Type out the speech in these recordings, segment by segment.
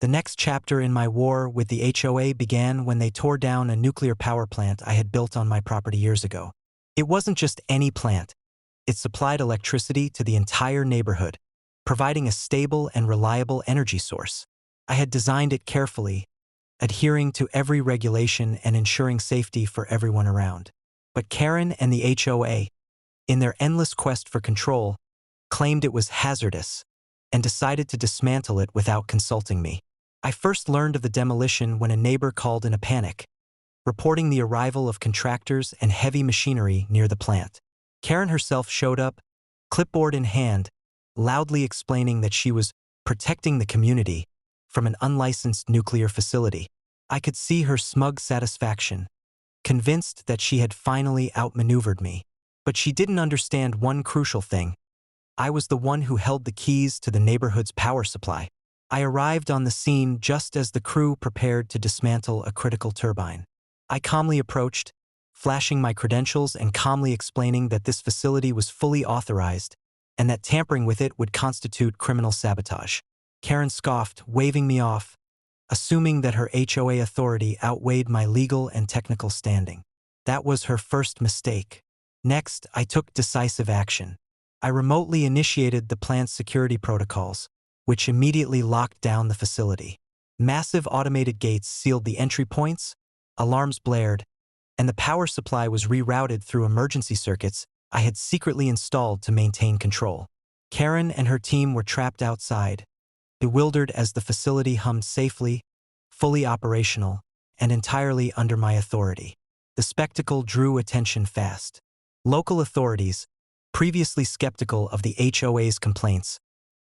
The next chapter in my war with the HOA began when they tore down a nuclear power plant I had built on my property years ago. It wasn't just any plant. It supplied electricity to the entire neighborhood, providing a stable and reliable energy source. I had designed it carefully, adhering to every regulation and ensuring safety for everyone around. But Karen and the HOA, in their endless quest for control, claimed it was hazardous and decided to dismantle it without consulting me. I first learned of the demolition when a neighbor called in a panic, reporting the arrival of contractors and heavy machinery near the plant. Karen herself showed up, clipboard in hand, loudly explaining that she was protecting the community from an unlicensed nuclear facility. I could see her smug satisfaction, convinced that she had finally outmaneuvered me. But she didn't understand one crucial thing. I was the one who held the keys to the neighborhood's power supply. I arrived on the scene just as the crew prepared to dismantle a critical turbine. I calmly approached, flashing my credentials and calmly explaining that this facility was fully authorized and that tampering with it would constitute criminal sabotage. Karen scoffed, waving me off, assuming that her HOA authority outweighed my legal and technical standing. That was her first mistake. Next, I took decisive action. I remotely initiated the plant's security protocols, which immediately locked down the facility. Massive automated gates sealed the entry points, alarms blared, and the power supply was rerouted through emergency circuits I had secretly installed to maintain control. Karen and her team were trapped outside, bewildered as the facility hummed safely, fully operational, and entirely under my authority. The spectacle drew attention fast. Local authorities, previously skeptical of the HOA's complaints,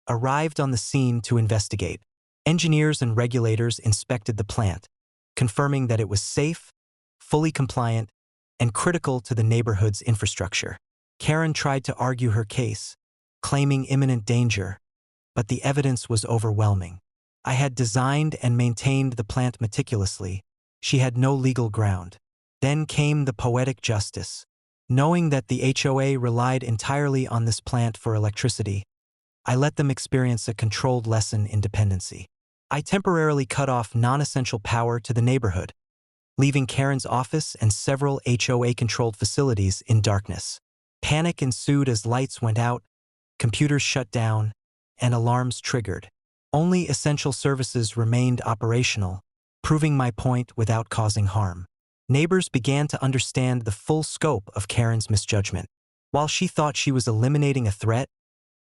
arrived on the scene to investigate. Engineers and regulators inspected the plant, confirming that it was safe, fully compliant, and critical to the neighborhood's infrastructure. Karen tried to argue her case, claiming imminent danger, but the evidence was overwhelming. I had designed and maintained the plant meticulously. She had no legal ground. Then came the poetic justice. Knowing that the HOA relied entirely on this plant for electricity, I let them experience a controlled lesson in dependency. I temporarily cut off non-essential power to the neighborhood, leaving Karen's office and several HOA-controlled facilities in darkness. Panic ensued as lights went out, computers shut down, and alarms triggered. Only essential services remained operational, proving my point without causing harm. Neighbors began to understand the full scope of Karen's misjudgment. While she thought she was eliminating a threat,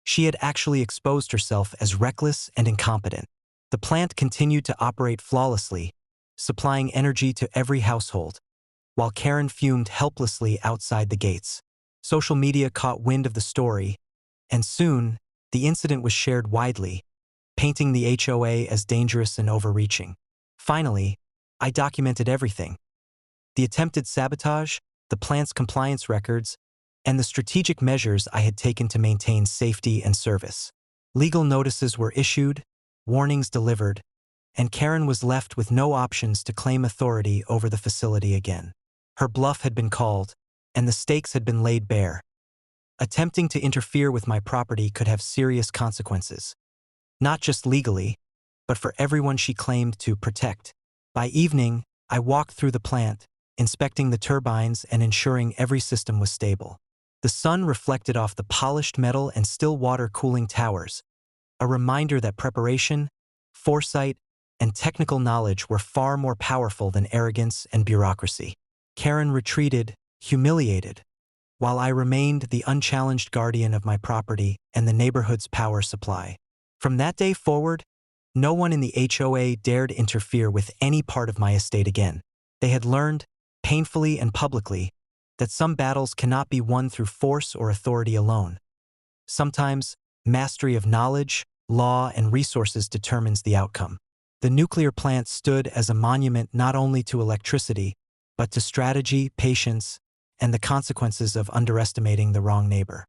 she had actually exposed herself as reckless and incompetent. The plant continued to operate flawlessly, supplying energy to every household, while Karen fumed helplessly outside the gates. Social media caught wind of the story, and soon, the incident was shared widely, painting the HOA as dangerous and overreaching. Finally, I documented everything. The attempted sabotage, the plant's compliance records, and the strategic measures I had taken to maintain safety and service. Legal notices were issued, warnings delivered, and Karen was left with no options to claim authority over the facility again. Her bluff had been called, and the stakes had been laid bare. Attempting to interfere with my property could have serious consequences, not just legally, but for everyone she claimed to protect. By evening, I walked through the plant, inspecting the turbines and ensuring every system was stable. The sun reflected off the polished metal and still water cooling towers, a reminder that preparation, foresight, and technical knowledge were far more powerful than arrogance and bureaucracy. Karen retreated, humiliated, while I remained the unchallenged guardian of my property and the neighborhood's power supply. From that day forward, no one in the HOA dared interfere with any part of my estate again. They had learned, painfully and publicly, that some battles cannot be won through force or authority alone. Sometimes, mastery of knowledge, law, and resources determines the outcome. The nuclear plant stood as a monument not only to electricity, but to strategy, patience, and the consequences of underestimating the wrong neighbor.